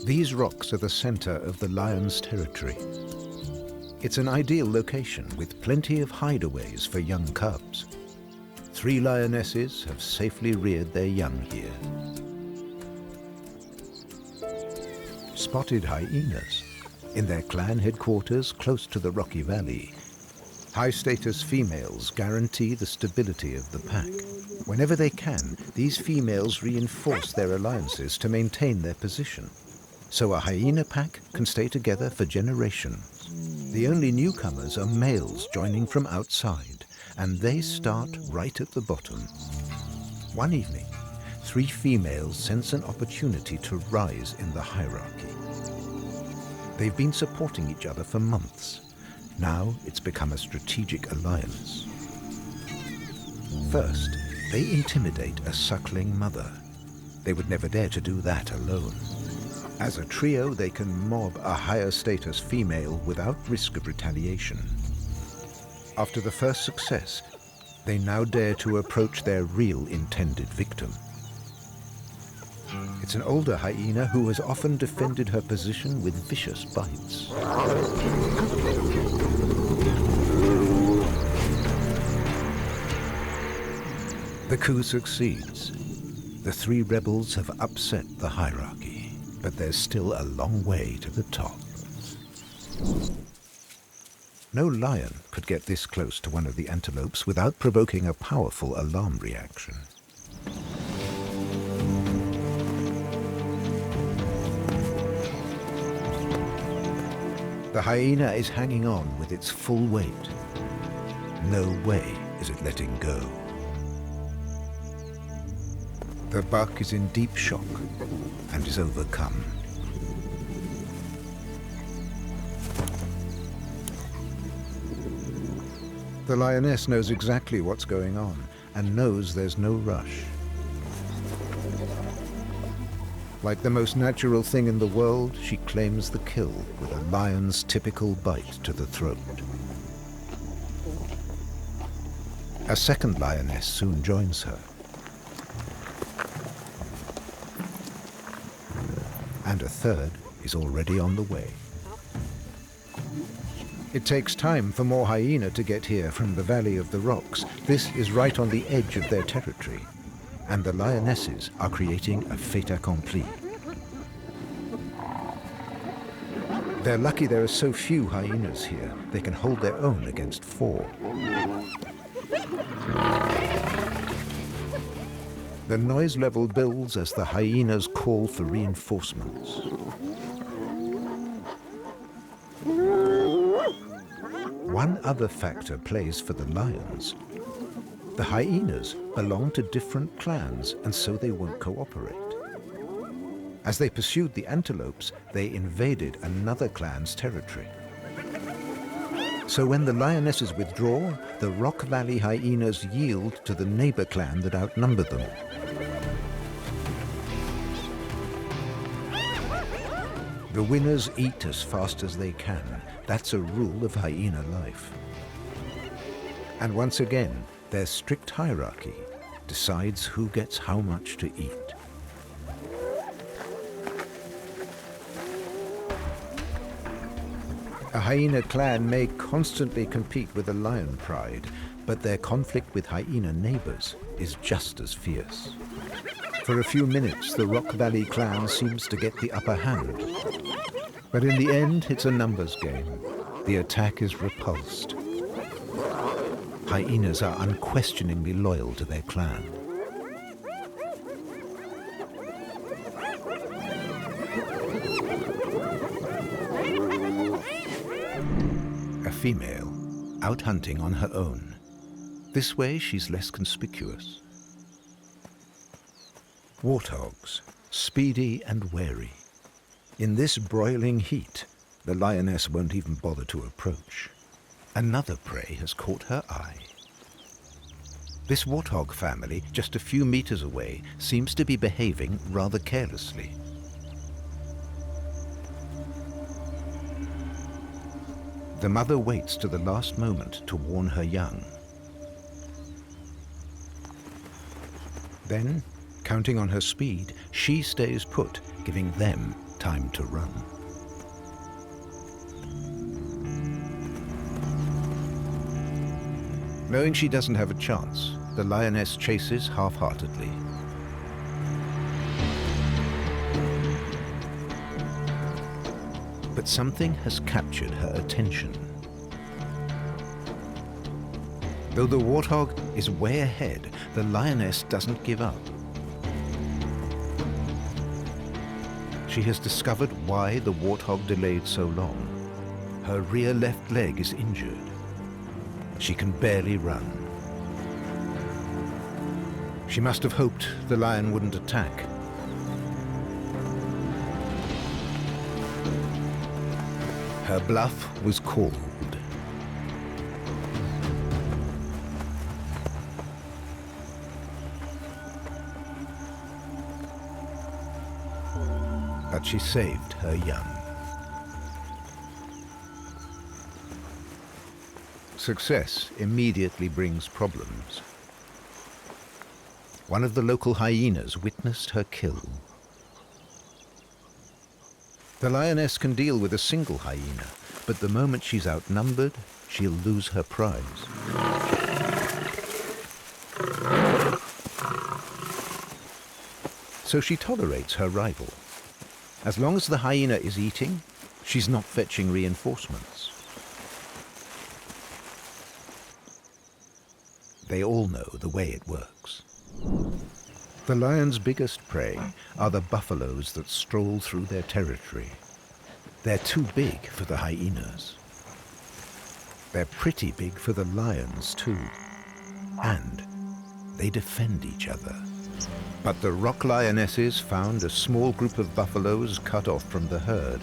These rocks are the center of the lion's territory. It's an ideal location with plenty of hideaways for young cubs. 3 lionesses have safely reared their young here. Spotted hyenas, in their clan headquarters close to the rocky valley. High-status females guarantee the stability of the pack. Whenever they can, these females reinforce their alliances to maintain their position. So a hyena pack can stay together for generations. The only newcomers are males joining from outside, and they start right at the bottom. One evening, 3 females sense an opportunity to rise in the hierarchy. They've been supporting each other for months. Now it's become a strategic alliance. First, they intimidate a suckling mother. They would never dare to do that alone. As a trio, they can mob a higher status female without risk of retaliation. After the first success, they now dare to approach their real intended victim. It's an older hyena who has often defended her position with vicious bites. The coup succeeds. The 3 rebels have upset the hierarchy, but there's still a long way to the top. No lion could get this close to one of the antelopes without provoking a powerful alarm reaction. The hyena is hanging on with its full weight. No way is it letting go. The buck is in deep shock and is overcome. The lioness knows exactly what's going on and knows there's no rush. Like the most natural thing in the world, she claims the kill with a lion's typical bite to the throat. A second lioness soon joins her. And a third is already on the way. It takes time for more hyena to get here from the Valley of the Rocks. This is right on the edge of their territory, and the lionesses are creating a fait accompli. They're lucky there are so few hyenas here. They can hold their own against 4. The noise level builds as the hyenas call for reinforcements. One other factor plays for the lions. The hyenas belong to different clans, and so they won't cooperate. As they pursued the antelopes, they invaded another clan's territory. So when the lionesses withdraw, the Rock Valley hyenas yield to the neighbor clan that outnumbered them. The winners eat as fast as they can. That's a rule of hyena life. And once again, their strict hierarchy decides who gets how much to eat. A hyena clan may constantly compete with a lion pride, but their conflict with hyena neighbors is just as fierce. For a few minutes, the Rock Valley clan seems to get the upper hand. But in the end, it's a numbers game. The attack is repulsed. Hyenas are unquestioningly loyal to their clan. A female, out hunting on her own. This way, she's less conspicuous. Warthogs, speedy and wary. In this broiling heat, the lioness won't even bother to approach. Another prey has caught her eye. This warthog family, just a few meters away, seems to be behaving rather carelessly. The mother waits to the last moment to warn her young. Then, counting on her speed, she stays put, giving them time to run. Knowing she doesn't have a chance, the lioness chases half-heartedly. But something has captured her attention. Though the warthog is way ahead, the lioness doesn't give up. She has discovered why the warthog delayed so long. Her rear left leg is injured. She can barely run. She must have hoped the lion wouldn't attack. Her bluff was called. But she saved her young. Success immediately brings problems. One of the local hyenas witnessed her kill. The lioness can deal with a single hyena, but the moment she's outnumbered, she'll lose her prize. So she tolerates her rival. As long as the hyena is eating, she's not fetching reinforcements. They all know the way it works. The lion's biggest prey are the buffaloes that stroll through their territory. They're too big for the hyenas. They're pretty big for the lions too. And they defend each other. But the rock lionesses found a small group of buffaloes cut off from the herd.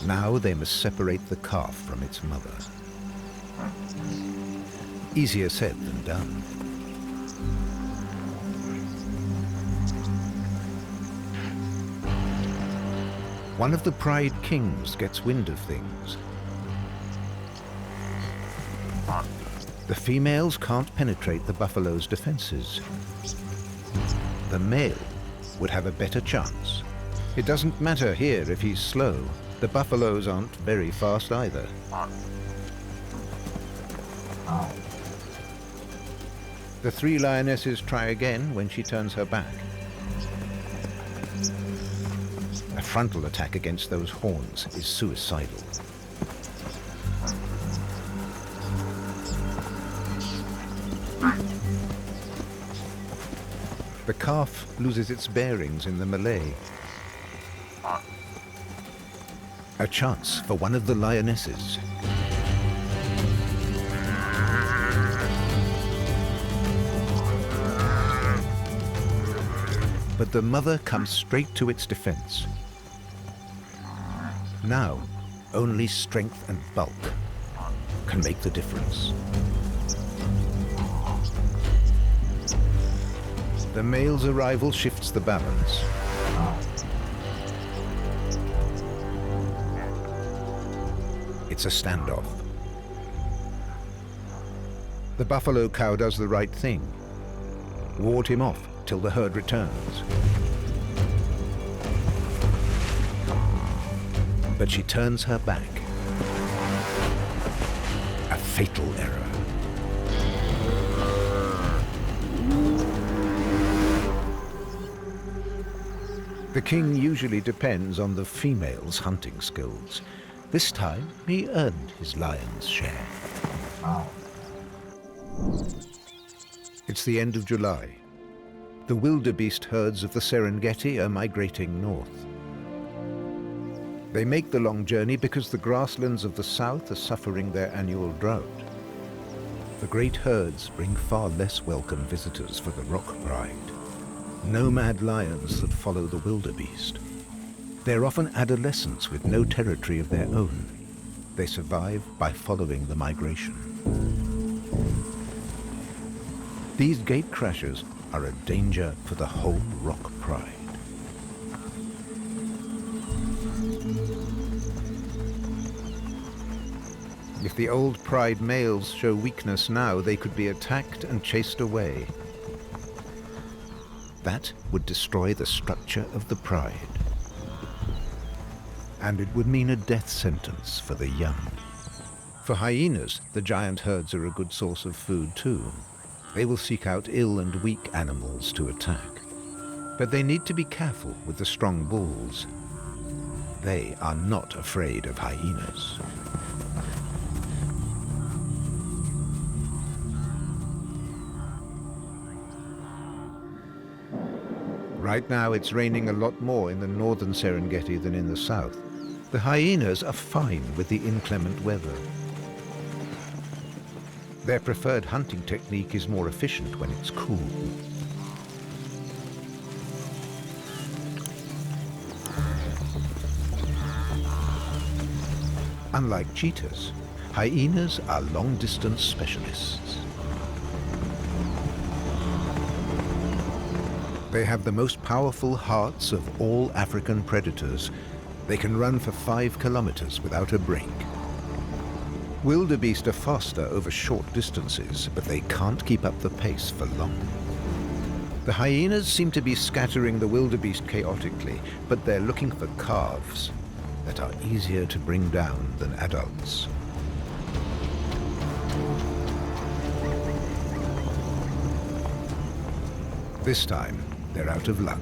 Now they must separate the calf from its mother. Easier said than done. One of the pride kings gets wind of things. The females can't penetrate the buffalo's defenses. The male would have a better chance. It doesn't matter here if he's slow. The buffaloes aren't very fast either. The three lionesses try again when she turns her back. A frontal attack against those horns is suicidal. The calf loses its bearings in the melee. A chance for one of the lionesses. But the mother comes straight to its defense. Now, only strength and bulk can make the difference. The male's arrival shifts the balance. It's a standoff. The buffalo cow does the right thing. Ward him off till the herd returns. But she turns her back. A fatal error. The king usually depends on the female's hunting skills. This time, he earned his lion's share. It's the end of July. The wildebeest herds of the Serengeti are migrating north. They make the long journey because the grasslands of the south are suffering their annual drought. The great herds bring far less welcome visitors for the rock pride. Nomad lions that follow the wildebeest. They're often adolescents with no territory of their own. They survive by following the migration. These gatecrashers are a danger for the whole rock pride. If the old pride males show weakness now, they could be attacked and chased away. That would destroy the structure of the pride. And it would mean a death sentence for the young. For hyenas, the giant herds are a good source of food too. They will seek out ill and weak animals to attack. But they need to be careful with the strong bulls. They are not afraid of hyenas. Right now it's raining a lot more in the northern Serengeti than in the south. The hyenas are fine with the inclement weather. Their preferred hunting technique is more efficient when it's cool. Unlike cheetahs, hyenas are long-distance specialists. They have the most powerful hearts of all African predators. They can run for 5 kilometers without a break. Wildebeest are faster over short distances, but they can't keep up the pace for long. The hyenas seem to be scattering the wildebeest chaotically, but they're looking for calves that are easier to bring down than adults. This time, they're out of luck.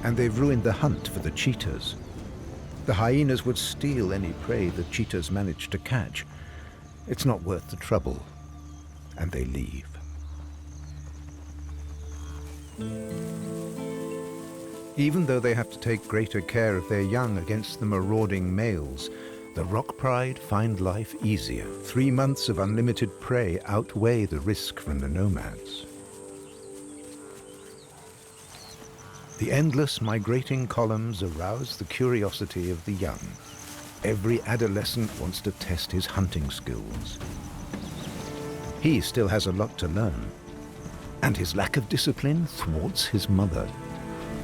And they've ruined the hunt for the cheetahs. The hyenas would steal any prey the cheetahs manage to catch. It's not worth the trouble, and they leave. Even though they have to take greater care of their young against the marauding males, the rock pride find life easier. 3 months of unlimited prey outweigh the risk from the nomads. The endless migrating columns arouse the curiosity of the young. Every adolescent wants to test his hunting skills. He still has a lot to learn, and his lack of discipline thwarts his mother.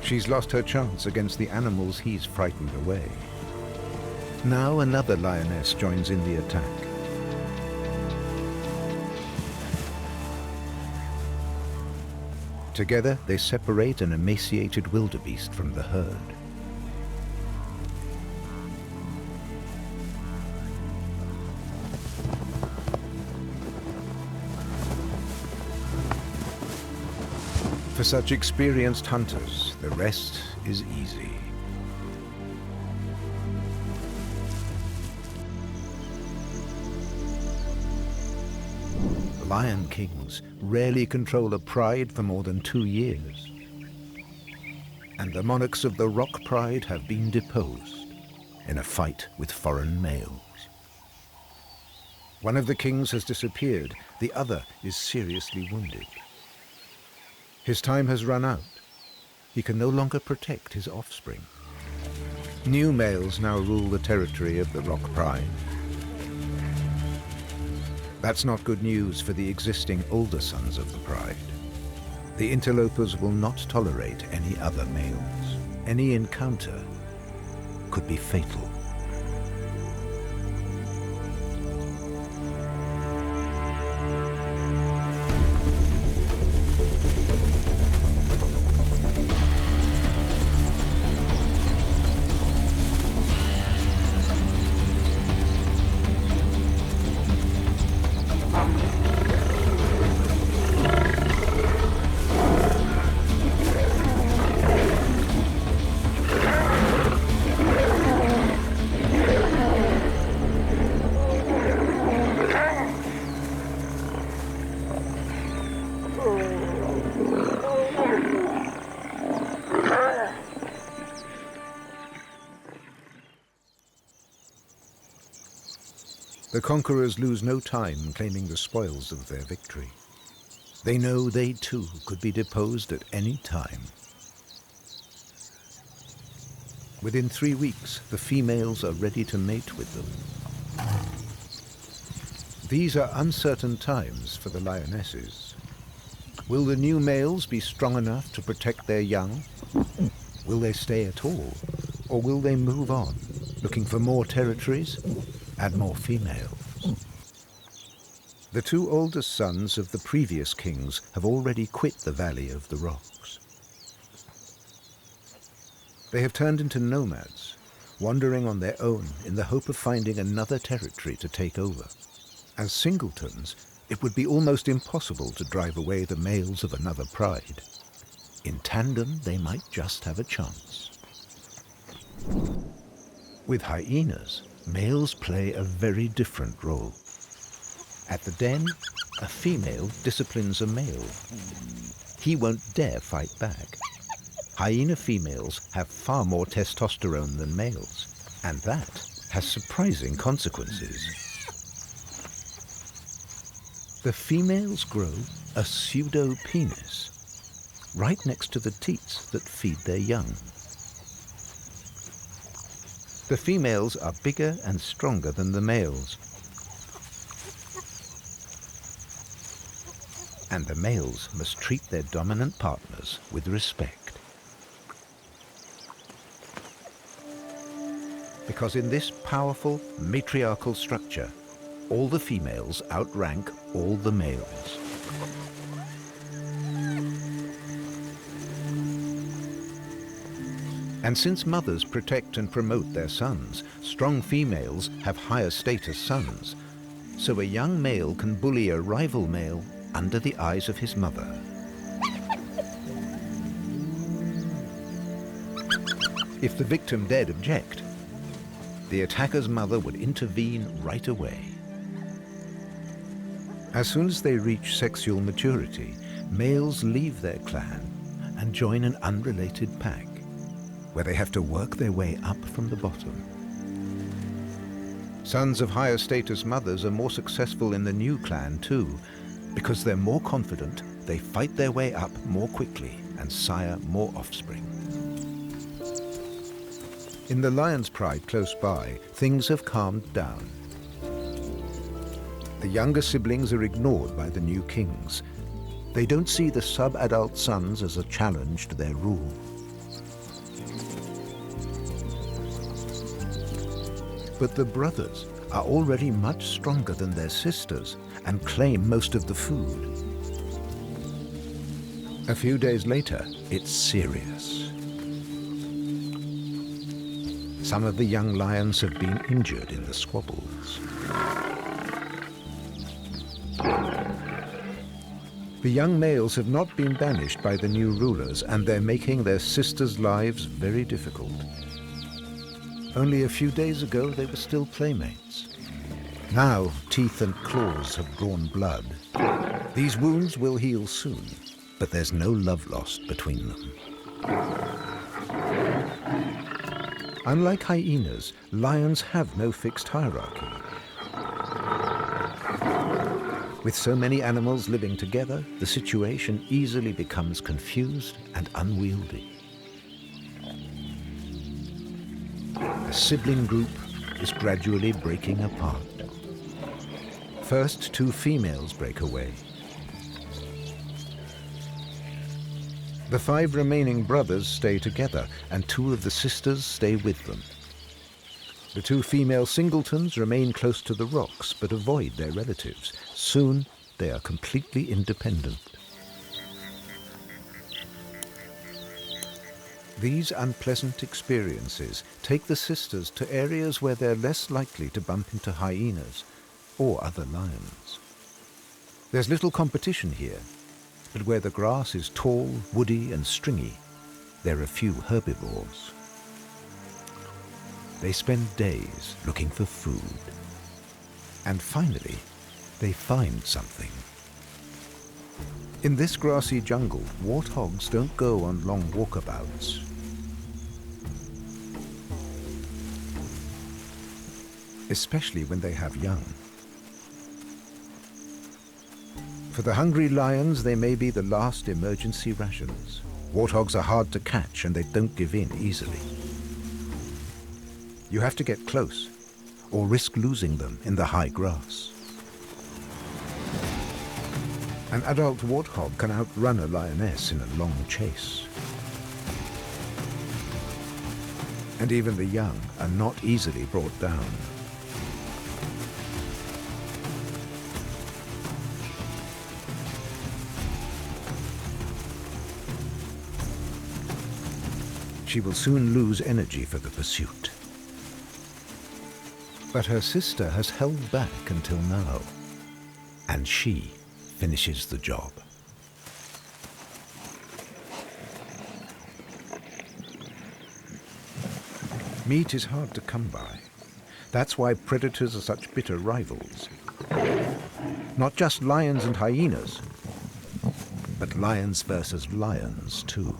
She's lost her chance against the animals he's frightened away. Now another lioness joins in the attack. Together, they separate an emaciated wildebeest from the herd. For such experienced hunters, the rest is easy. Lion kings rarely control a pride for more than 2 years. And the monarchs of the rock pride have been deposed in a fight with foreign males. One of the kings has disappeared, the other is seriously wounded. His time has run out. He can no longer protect his offspring. New males now rule the territory of the rock pride. That's not good news for the existing older sons of the pride. The interlopers will not tolerate any other males. Any encounter could be fatal. The conquerors lose no time claiming the spoils of their victory. They know they too could be deposed at any time. Within 3 weeks, the females are ready to mate with them. These are uncertain times for the lionesses. Will the new males be strong enough to protect their young? Will they stay at all? Or will they move on, looking for more territories and more females? The two oldest sons of the previous kings have already quit the Valley of the Rocks. They have turned into nomads, wandering on their own in the hope of finding another territory to take over. As singletons, it would be almost impossible to drive away the males of another pride. In tandem, they might just have a chance. With hyenas, males play a very different role. At the den, a female disciplines a male. He won't dare fight back. Hyena females have far more testosterone than males, and that has surprising consequences. The females grow a pseudo-penis right next to the teats that feed their young. The females are bigger and stronger than the males, and the males must treat their dominant partners with respect. Because in this powerful matriarchal structure, all the females outrank all the males. And since mothers protect and promote their sons, strong females have higher status sons, so a young male can bully a rival male under the eyes of his mother. If the victim dared object, the attacker's mother would intervene right away. As soon as they reach sexual maturity, males leave their clan and join an unrelated pack, where they have to work their way up from the bottom. Sons of higher status mothers are more successful in the new clan too, because they're more confident, they fight their way up more quickly and sire more offspring. In the lion's pride close by, things have calmed down. The younger siblings are ignored by the new kings. They don't see the sub-adult sons as a challenge to their rule. But the brothers are already much stronger than their sisters and claim most of the food. A few days later, it's serious. Some of the young lions have been injured in the squabbles. The young males have not been banished by the new rulers, and they're making their sisters' lives very difficult. Only a few days ago, they were still playmates. Now, teeth and claws have drawn blood. These wounds will heal soon, but there's no love lost between them. Unlike hyenas, lions have no fixed hierarchy. With so many animals living together, the situation easily becomes confused and unwieldy. The sibling group is gradually breaking apart. First, two females break away. The 5 remaining brothers stay together, and 2 of the sisters stay with them. The 2 female singletons remain close to the rocks, but avoid their relatives. Soon, they are completely independent. These unpleasant experiences take the sisters to areas where they're less likely to bump into hyenas or other lions. There's little competition here, but where the grass is tall, woody, and stringy, there are few herbivores. They spend days looking for food. And finally, they find something. In this grassy jungle, warthogs don't go on long walkabouts. Especially when they have young. For the hungry lions, they may be the last emergency rations. Warthogs are hard to catch and they don't give in easily. You have to get close, or risk losing them in the high grass. An adult warthog can outrun a lioness in a long chase. And even the young are not easily brought down. She will soon lose energy for the pursuit. But her sister has held back until now, and she finishes the job. Meat is hard to come by. That's why predators are such bitter rivals. Not just lions and hyenas, but lions versus lions too.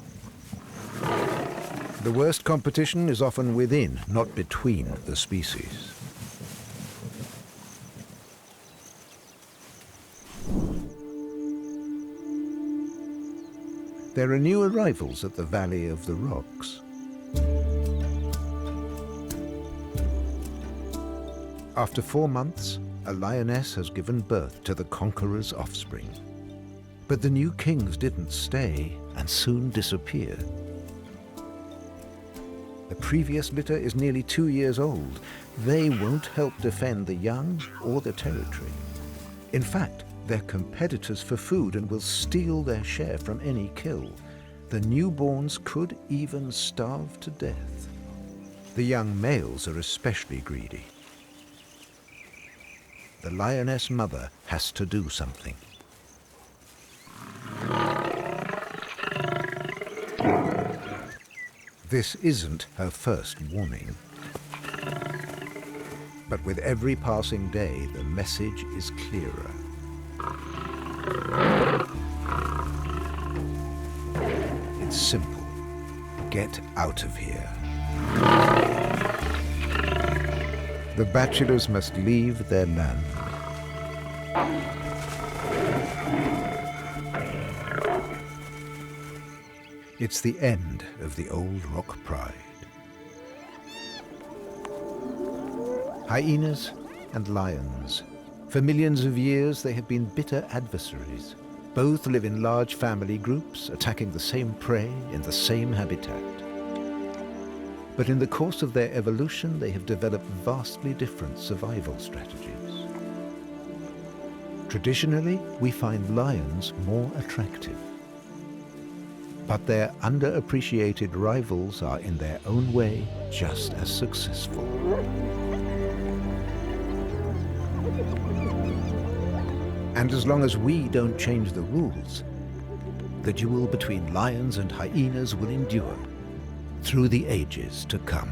The worst competition is often within, not between, the species. There are new arrivals at the Valley of the Rocks. After 4 months, a lioness has given birth to the conqueror's offspring. But the new kings didn't stay and soon disappeared. The previous litter is nearly 2 years old. They won't help defend the young or the territory. In fact, they're competitors for food and will steal their share from any kill. The newborns could even starve to death. The young males are especially greedy. The lioness mother has to do something. This isn't her first warning. But with every passing day, the message is clearer. It's simple. Get out of here. The bachelors must leave their land. It's the end of the old rock pride. Hyenas and lions. For millions of years, they have been bitter adversaries. Both live in large family groups, attacking the same prey in the same habitat. But in the course of their evolution, they have developed vastly different survival strategies. Traditionally, we find lions more attractive. But their underappreciated rivals are in their own way just as successful. And as long as we don't change the rules, the duel between lions and hyenas will endure through the ages to come.